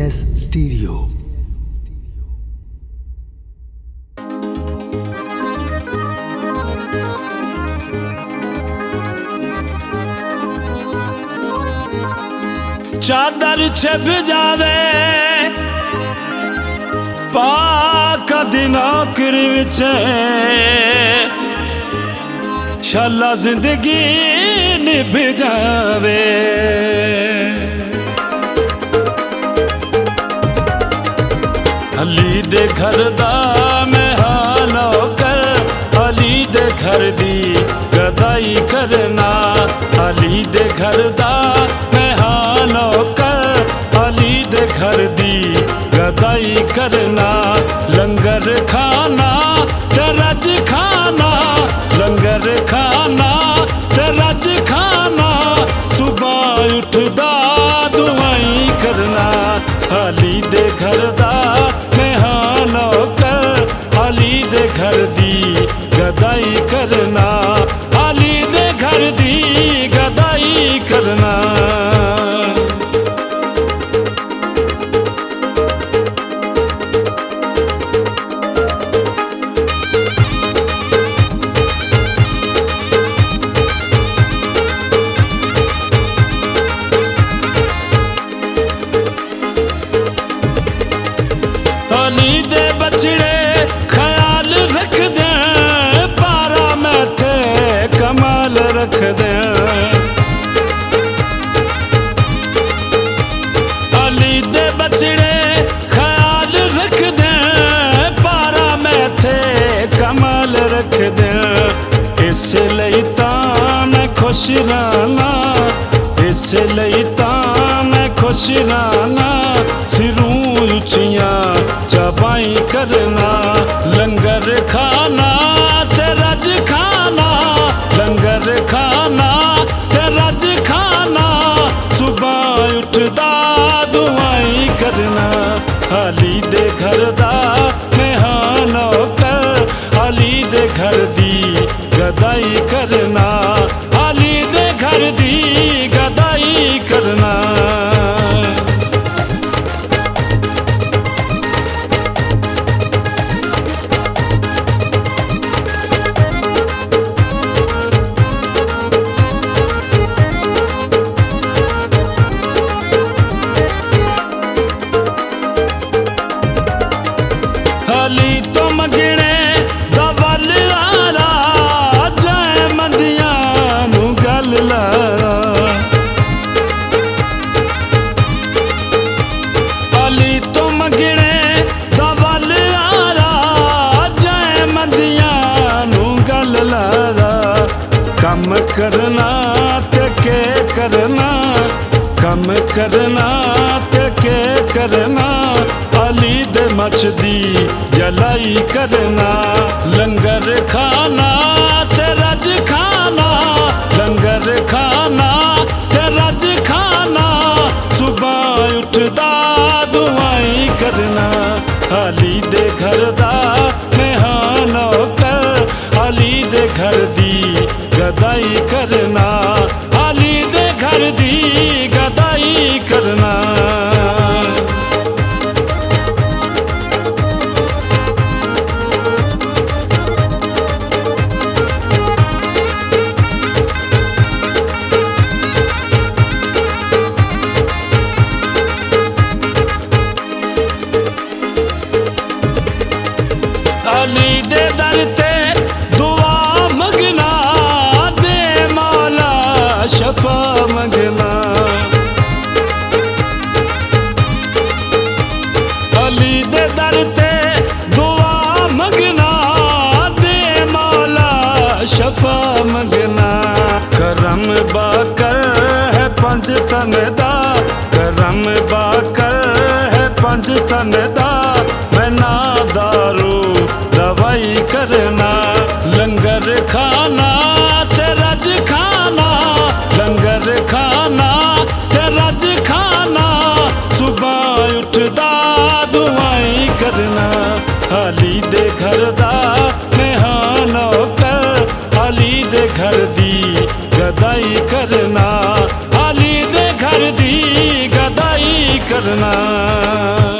DTS Stereo। चादर छिप जावे पाक दिनोकरी विच शाला जिंदगी निभ जावे। अली दे घर दा मैं हां नौकर, अली दे घर दी गदाई करना। अली दे घर दा मैं हां नौकर, अली दे घर दी गदाई करना। लंगर खाना ते रज खाना, लंगर खाना ते रज खाना। सुबह उठदा दुआई करना। अली दे घर दा मैं हां नौकर, अली दे घर दी गदाई करना। अली दे घर दी गदाई करना। अली दे बछड़े ख्याल रख दे, पारा मैथे कमाल रख दे। अली दे बछड़े ख्याल रख दे, पारा मैथे कमाल रख दे। इसलिए तां मैं खुश रहना, इसलिए तां मैं खुश रहना। सिरों उचियां चबाई करना। लंगर खाना ते रज खाना, लंगर खाना ते रज खाना। सुबह उठदा दुआई करना। अली दे घर दा मैं हां नौकर, अली दे घर दी गदाई करना। अली दे घर दी गदाई करना। अली तो मंगने दा वल आला, जै मंदियां नू गल ला। अली तो मंगने दा वल आला, जै मंदियां नू गल ला। कम करना ते के करना, कम करना ते के करना। अली दे मचदी जलाई करना। लंगर खाना ते रज खाना, लंगर खाना ते रज खाना। सुबह उठदा दुआई करना। अली दे घर दा मैं हां नौकर, अली दे घर दी गदाई करना। अली दे घर दी गदाई करना। अली दे दर ते दुआ मंगना, दे मौला शफा मंगना। अली दे दर ते दुआ मंगना, दे मौला शफा मंगना। करम बाकर है पंज तन दा, करम बाकर है पंज तन दा। मैं ना दारू दवाई करना। लंगर खाना ते रज खाना, लंगर खाना ते रज खाना। सुबह उठदा दुआई करना। अली दे घर दा मैं हां नौकर, अली दे घर दी गदाई करना। अली दे घर दी गदाई करना।